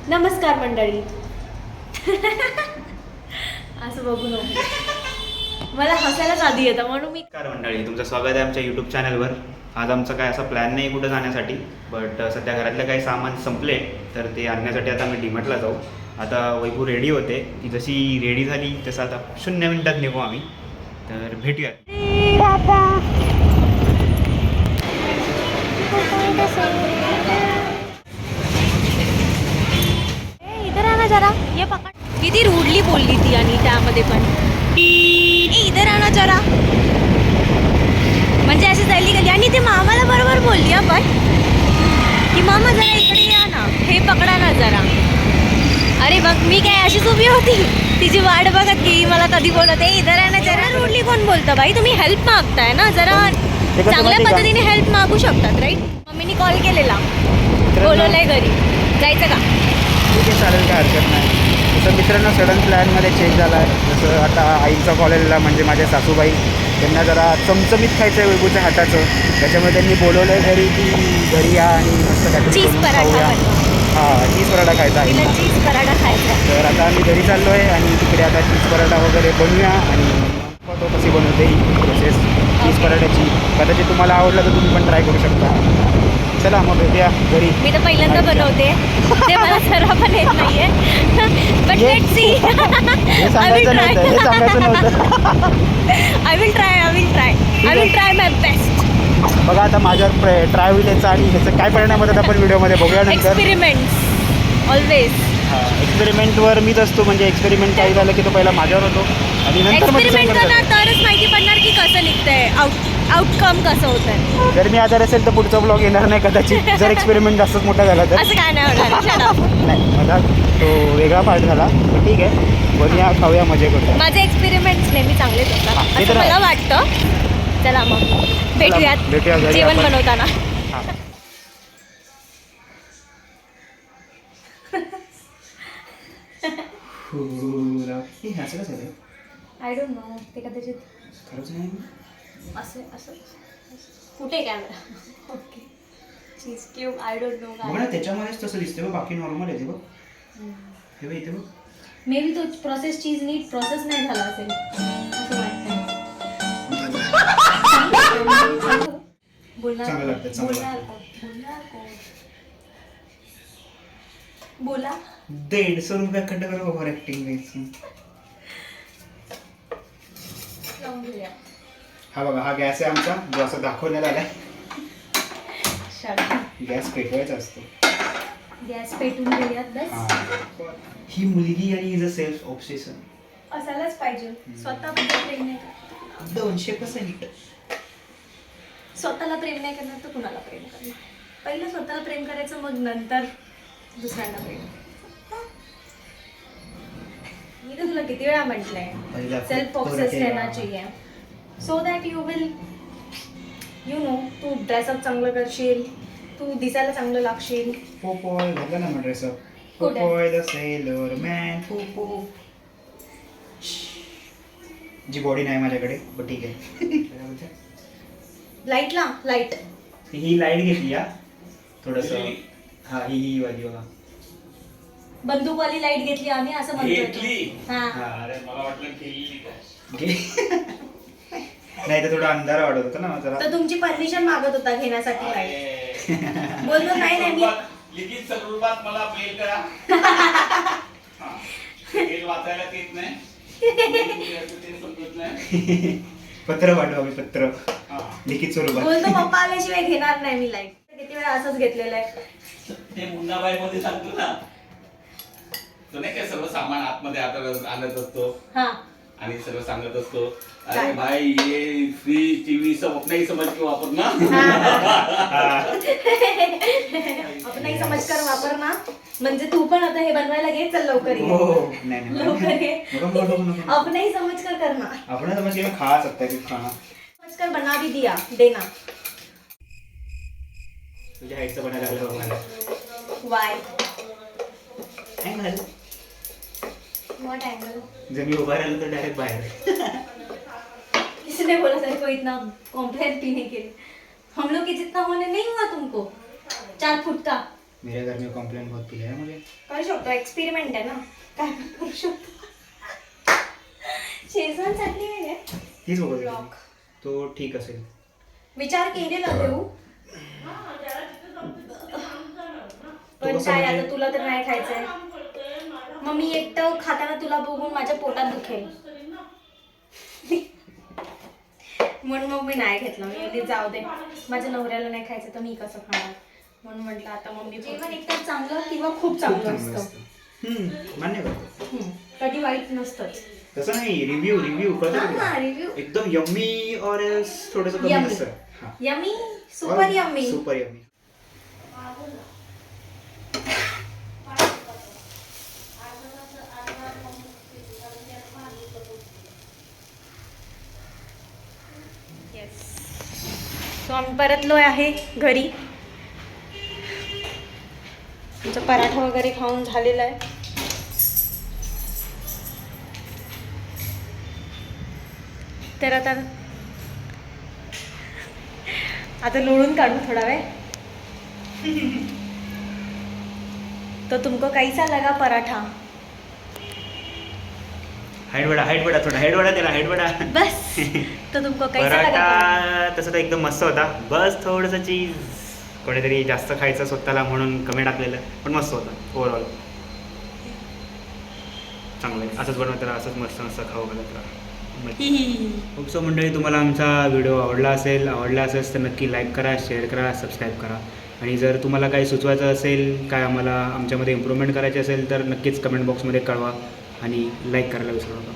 नमस्कार मंडळी. असं बघू नको, मला हसायलाच आधी येतं म्हणून मी. नमस्कार मंडळी, तुमचं स्वागत आहे आमच्या यूट्यूब चॅनलवर. आज आमचा काय असा प्लॅन नाही कुठं जाण्यासाठी, बट सध्या घरातलं काही सामान संपले तर ते आणण्यासाठी आता आम्ही डीमार्टला जाऊ. आता वैभू रेडी होते, ती जशी रेडी झाली तसं आता 0 मिनिटात निघू आम्ही, तर भेटूयात. इधर आना जरा, ये पकड. किती रूडली बोलली ती, आणि त्यामध्ये पण इधर आना जरा, म्हणजे अशी चालली गेली. आणि ती मामाला बरोबर बोलली आपण की मामा जरा इकडे या ना, हे पकडा ना जरा. अरे बघ, मी काय अशीच उभी होती तिची वाट बघत की मला कधी बोलत आहे इधर आना जरा. रूडली कोण बोलतं बाई? तुम्ही हेल्प मागताय ना, जरा चांगल्या पद्धतीने हेल्प मागू शकतात, राईट? मम्मीने कॉल केलेला, बोलवलंय घरी, जायचं का? ठीक आहे, चालेल, काय हरकत नाही. तसं मित्रांनो सडन प्लॅनमध्ये चेंज झाला आहे. जसं आता आईचा कॉलेजला, म्हणजे माझ्या सासूबाई, त्यांना जरा चमचमीत खायचं आहे वैभूच्या हाताचं. त्याच्यामुळे त्यांनी बोलवलं आहे घरी की घरी या आणि मस्त काहीतरी चीज पराठा. हां, चीज पराठा खायचा आहे. चीज पराठा खायचा. तर आता आम्ही घरी चाललो आहे आणि तिकडे आता चीज पराठा वगैरे बनवूया आणि तो कशी बनवते ही प्रोसेस चीज पराठ्याची. कदाचित तुम्हाला आवडलं तर तुम्ही पण ट्राय करू शकता. चला मग भेटूया घरी. मी तर पहिल्यांदा बनवते, ते मला सर्व पण येत नाहीये, बट लेट्स सी. हे सांगायचं नव्हतं, हे सांगायचं नव्हतं. I will try my best. बघा आता माझ्यावर ट्राय होईल याचा आणि ह्याचं काय परिणाम होतात आपण व्हिडिओमध्ये बघूया नंतर. Experiments always. हां, एक्सपेरिमेंटवर मीच असतो, म्हणजे एक्सपेरिमेंट काही झालं की तो पहिला माझ्यावर होतो आणि नंतर एक्सपेरिमेंट करणार तरच माहिती पडणार की कसं निघतंय, आउटकम कसं होतंय. जर मी आजार असेल तर पुढचा ब्लॉग येणार नाही कदाचित, जर एक्सपेरिमेंट जास्तच मोठा झाला तर. असं काय नाही होणार. नाही, माझा तो वेगळा पार्ट झाला, तर ठीक आहे, बनूया, खाऊया, मजा करूया. माझे एक्सपेरिमेंट्स नेहमी चांगलेच असतात ते असं तर मला वाटतं. चला मग भेटूया भेटूयात घरी जेवण आपण. बनवताना. हां. असं कसं आहे? आय डोंट नो, ते कदाचित खरंच नाही. असं असं कुठे camera? Okay, cheese cube. I don't know बघ ना, त्याच्यामध्येच तसं दिसते बघ, बाकी नॉर्मल आहे ते बघ. हे बघ इथे बघ. मे बी तो प्रोसेस चीज नीट प्रोसेस नाही झाला असेल असं वाटतं. चांगलं लागतं, चांगलं लागतं. बोला. 150 रुपये खड्ड कर ओव्हर ऍक्टिंग. हा बघा, हा गॅस आहे आमचा, जो असं दाखवण्यात आलाय. गॅस पेटवायचा असतो. गॅस पेटून गेल्यात बस. ही मुलगी आणि हिज सेल्फ ऑब्सेशन असायलाच पाहिजे. स्वतः प्रेम नाही करणार, 200%. स्वतःला प्रेम नाही करणार तर कुणाला प्रेम करणार? पहिलं स्वतःला प्रेम करायचं, मग नंतर दुसऱ्यांना प्रेम. मी तर तुला किती वेळा म्हटलंय सेल्फ ऑब्सेस रहना चाहिए, so that you will you know, तू ड्रेसअप चांगलं करशील, तू दिसायला चांगलं लागशील. पोपोय घातला ना, ड्रेसअप. कुठे? Popeye the sailor man. पोपो जी बॉडी नाही माझ्याकडे, पण ठीक आहे. लाईट ला, लाईट. ही लाईट घेतली या थोडस. हा, ही वाली बघा, बंदूकवाली लाईट घेतली आम्ही, असं म्हणतोय. हा, अरे मला वाटलं केली काय. नाही तर थोडा अंधार वाटत होता ना जरा. तर तुमची परमिशन मागत होता घेण्यासाठी लाईट. बोललो नाही नाही, मी लिखित स्वरूपात मला मेल करा. मेल वाचायला येत नाही, समजत नाही. पत्र पाठवा, मी पत्र लिखित स्वरूपात. बोलतो पप्पा आल्याशिवाय घेणार नाही मी लाईट. किती वेळा असंच घेतलेलं आहे. ते मुन्नाबाई मध्ये सांगतो ना, तो नाही काय सर्व सामान आतमध्ये आणत असतो हा, आणि सर्व सांगत असतो, अरे भाई ये फ्रीज टीव्ही सब अपना ही समझ के वापरना. आपणही समज कर वापर ना, म्हणजे तू पण आता हे बनवायला घे, चल लवकर ये. लवकर ये. आपणही समज कर करना. आपण समज के खा सकता है, खाना समज कर बना भी दिया, देना. तुझ्या हाईटचं बनायला लागलं बघ मला. वाय काय म्हणाल? What angle? जर मी उभा राहिलो तर डायरेक्ट बाहेर. किसने बोला तेरे को इतना कॉम्प्लेन पीने के लिए? हम लोग के जितना होने नहीं हुआ तुमको, 4 फुट का. मेरे घर में कॉम्प्लेन बहुत पिला है मुझे. करू शकतो, एक्सपेरिमेंट आहे ना, काय पण करू शकतो. शेजवान चटणी आहे का? तीच बघत Block. होती. तो ठीक असेल. विचार केलेला देऊ, पण कसं काय म्हणजे? आता तुला तर नाही खायचंय. मग मी एकटं खाताना तुला बघून माझ्या पोटात दुखेल. म्हणून मग मी नाही घेतलं. मी बोलली जाऊ दे, माझ्या नवऱ्याला नाही खायचं तर मी कसं खाणार. म्हणून म्हटलं आता मम्मी जेवण एकदम चांगलं किंवा खूप चांगलं असतं. मान्य करतो. कधी वाईट नसतंच. तसं नाही, रिव्ह्यू कळतं का तुला? रिव्ह्यू एकदम यम्मी और थोडंसं कमी Yummy. असतं. हां. Yummy, super yummy. Super yummy. So आम्ही परतलोय आहे घरी. आमचा पराठा वगैरे खाऊन झालेला आहे. तर आता लोळून काढू थोडा वेळ. तो तुमको कैसा लगा पराठा? हाईट बडा थोडा हाईट बडा त्याला हाईट बडा. बस तो तुमको कैसा लगा पराठा? पराठा तसं तर एकदम मस्त होता. बस थोडंसं चीज कोणीतरी जास्त खायचं स्वतःला म्हणून कमी टाकलेलं, पण मस्त होता ओव्हरऑल. चांगलं आहे. असंच बनवत राहा, असंच मस्त मस्त खाऊ घालत राहा. सो मंडळी, तुम्हाला आमचा व्हिडिओ आवडला असेल तर नक्की लाईक करा, शेअर करा, सबस्क्राईब करा. आणि जर तुम्हाला काही सुचवायचं असेल, काय आम्हाला आमच्यामध्ये इम्प्रूव्हमेंट करायची असेल तर नक्कीच कमेंट बॉक्समध्ये कळवा आणि लाईक करायला विसरू नका.